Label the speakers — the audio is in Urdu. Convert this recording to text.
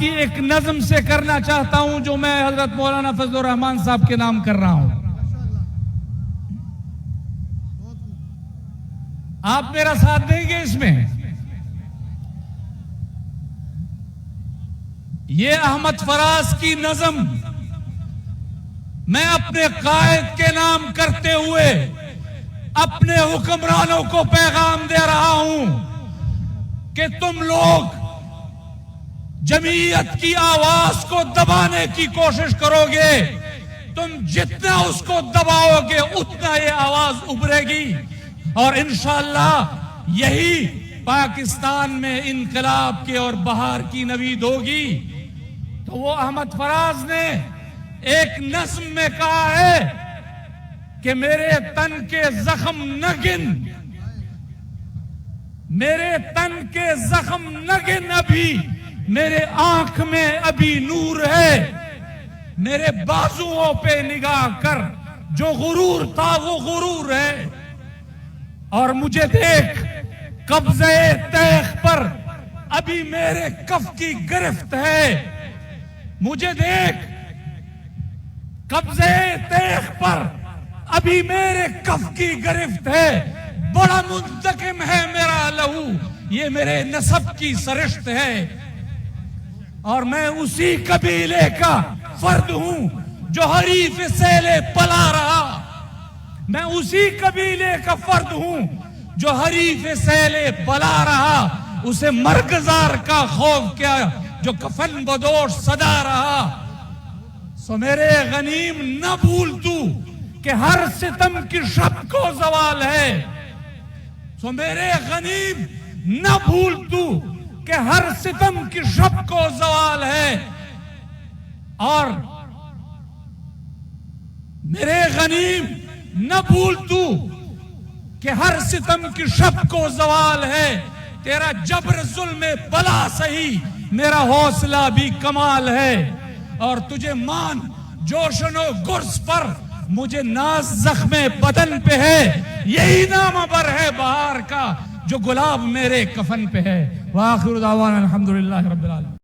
Speaker 1: کی ایک نظم سے کرنا چاہتا ہوں جو میں حضرت مولانا فضل الرحمان صاحب کے نام کر رہا ہوں. آپ میرا ساتھ دیں گے اس میں؟ یہ احمد فراز کی نظم میں اپنے قائد کے نام کرتے ہوئے اپنے حکمرانوں کو پیغام دے رہا ہوں کہ تم لوگ جمعیت کی آواز کو دبانے کی کوشش کرو گے. تم جتنا اس کو دباؤ گے اتنا یہ آواز ابھرے گی، اور انشاءاللہ یہی پاکستان میں انقلاب کے اور بہار کی نوید ہوگی. تو وہ احمد فراز نے ایک نظم میں کہا ہے کہ میرے تن کے زخم نہ گن، میرے تن کے زخم نہ گن، ابھی میرے آنکھ میں ابھی نور ہے. میرے بازوؤں پہ نگاہ کر، جو غرور تھا وہ غرور ہے. اور مجھے دیکھ قبضے تیغ پر ابھی میرے کف کی گرفت ہے. مجھے دیکھ قبضے تیغ پر ابھی میرے کف کی گرفت ہے. بڑا منتقم ہے میرا لہو، یہ میرے نسب کی سرشت ہے. اور میں اسی قبیلے کا فرد ہوں جو حریف سیلے پلا رہا. میں اسی قبیلے کا فرد ہوں جو حریف سیلے پلا رہا. اسے مرگزار کا خوف کیا جو کفن بدوش صدا رہا. سو میرے غنیم نہ بھول تو کہ ہر ستم کی شب کو زوال ہے. سو میرے غنیم نہ بھول تو کہ ہر ستم کی شب کو زوال ہے. اور میرے غنیم نہ بھول تو کہ ہر ستم کی شب کو زوال ہے. تیرا جبر ظلم بلا سہی، میرا حوصلہ بھی کمال ہے. اور تجھے مان جوشن و گرز پر، مجھے ناز زخم بدن پہ ہے. یہی نام بر ہے بہار کا جو گلاب میرے کفن پہ ہے. وآخر دعوانا الحمدللہ رب العالمین.